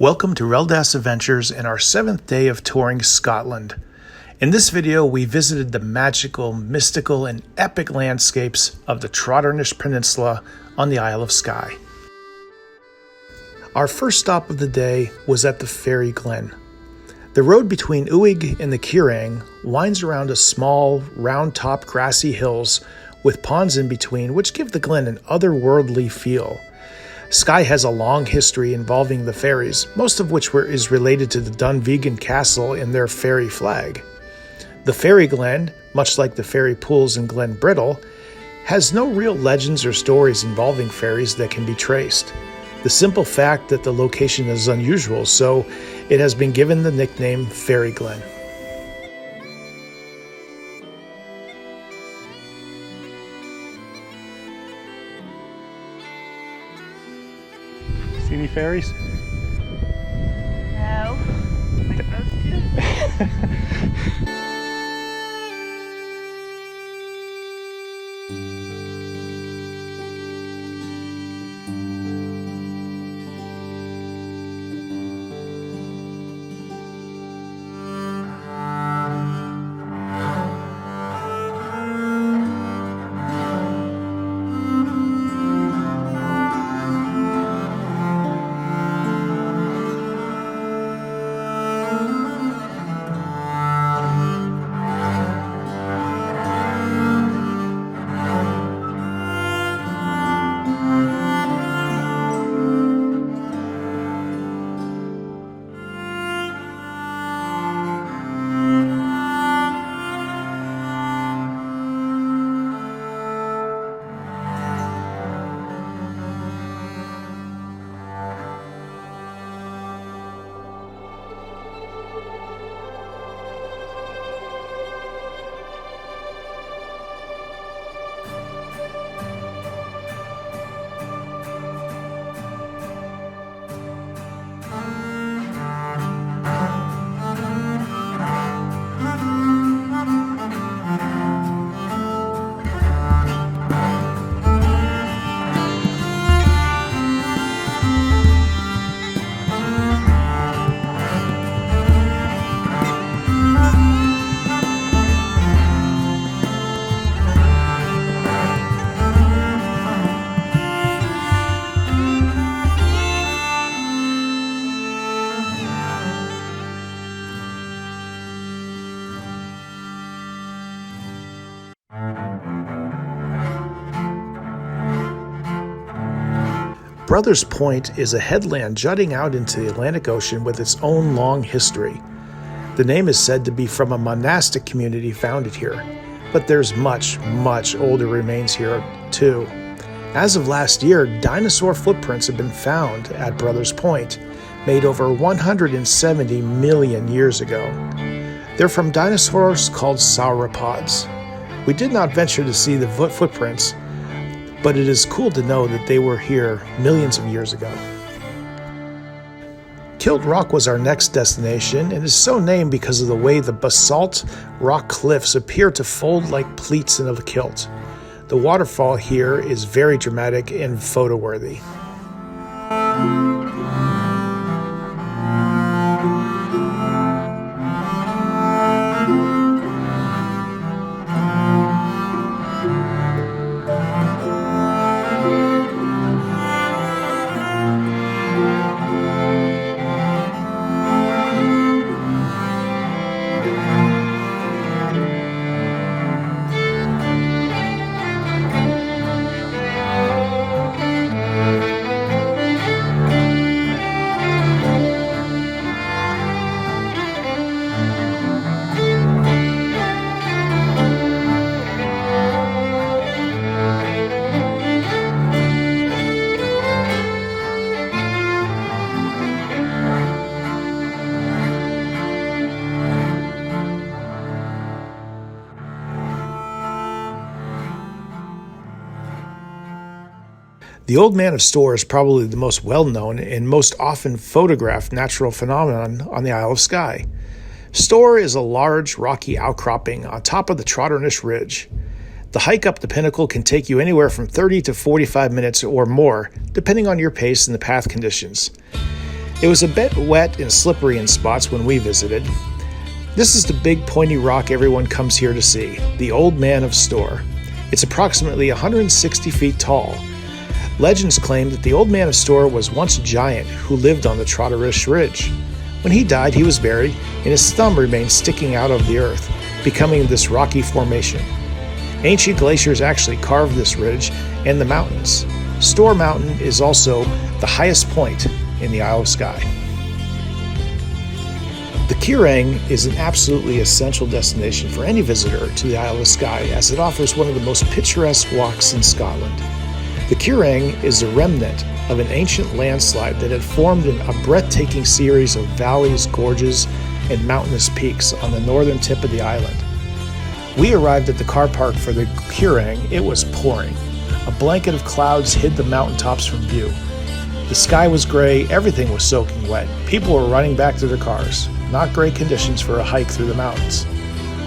Welcome to Reldas Adventures and our 7th day of touring Scotland. In this video, we visited the magical, mystical, and epic landscapes of the Trotternish Peninsula on the Isle of Skye. Our first stop of the day was at the Fairy Glen. The road between Uig and the Kirang winds around a small, round-topped grassy hills with ponds in between, which give the glen an otherworldly feel. Skye has a long history involving the fairies, most of which is related to the Dunvegan Castle and their fairy flag. The Fairy Glen, much like the fairy pools in Glen Brittle, has no real legends or stories involving fairies that can be traced. The simple fact that the location is unusual, so it has been given the nickname Fairy Glen. See any fairies? No. Am I supposed to? Brothers Point is a headland jutting out into the Atlantic Ocean with its own long history. The name is said to be from a monastic community founded here, but there's much, much older remains here too. As of last year, dinosaur footprints have been found at Brothers Point, made over 170 million years ago. They're from dinosaurs called sauropods. We did not venture to see the footprints, but it is cool to know that they were here millions of years ago. Kilt Rock was our next destination and is so named because of the way the basalt rock cliffs appear to fold like pleats in a kilt. The waterfall here is very dramatic and photo-worthy. The Old Man of Storr is probably the most well-known and most often photographed natural phenomenon on the Isle of Skye. Storr is a large rocky outcropping on top of the Trotternish Ridge. The hike up the pinnacle can take you anywhere from 30 to 45 minutes or more, depending on your pace and the path conditions. It was a bit wet and slippery in spots when we visited. This is the big pointy rock everyone comes here to see, the Old Man of Storr. It's approximately 160 feet tall. Legends claim that the Old Man of Storr was once a giant who lived on the Trotternish Ridge. When he died, he was buried, and his thumb remained sticking out of the earth, becoming this rocky formation. Ancient glaciers actually carved this ridge and the mountains. Storr Mountain is also the highest point in the Isle of Skye. The Keerang is an absolutely essential destination for any visitor to the Isle of Skye, as it offers one of the most picturesque walks in Scotland. The Keerang is a remnant of an ancient landslide that had formed in a breathtaking series of valleys, gorges, and mountainous peaks on the northern tip of the island. We arrived at the car park for the Keerang. It was pouring. A blanket of clouds hid the mountaintops from view. The sky was gray, everything was soaking wet. People were running back to their cars. Not great conditions for a hike through the mountains.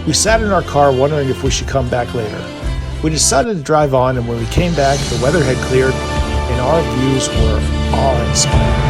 We sat in our car wondering if we should come back later. We decided to drive on, and when we came back, the weather had cleared and our views were awe-inspiring.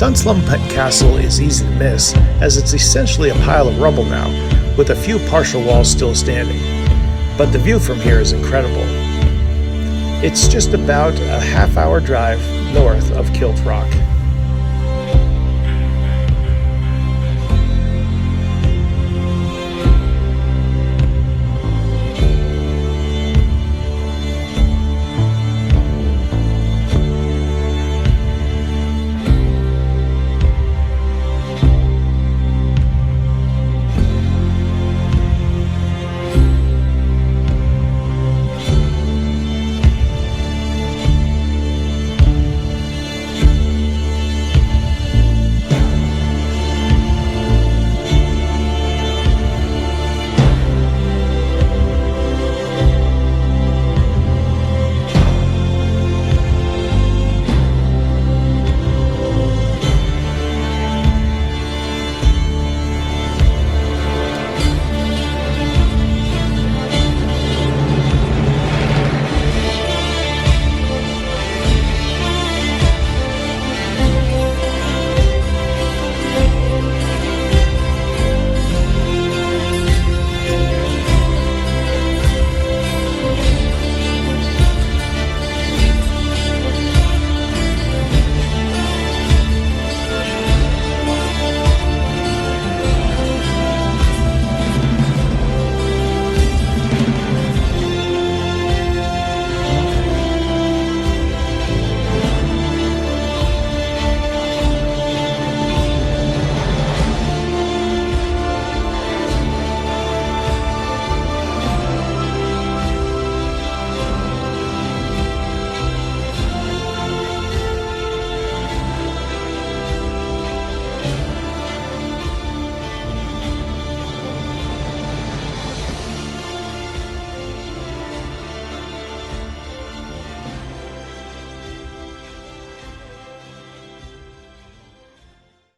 Dunslum Castle is easy to miss, as it's essentially a pile of rubble now, with a few partial walls still standing. But the view from here is incredible. It's just about a half-hour drive north of Kilt Rock.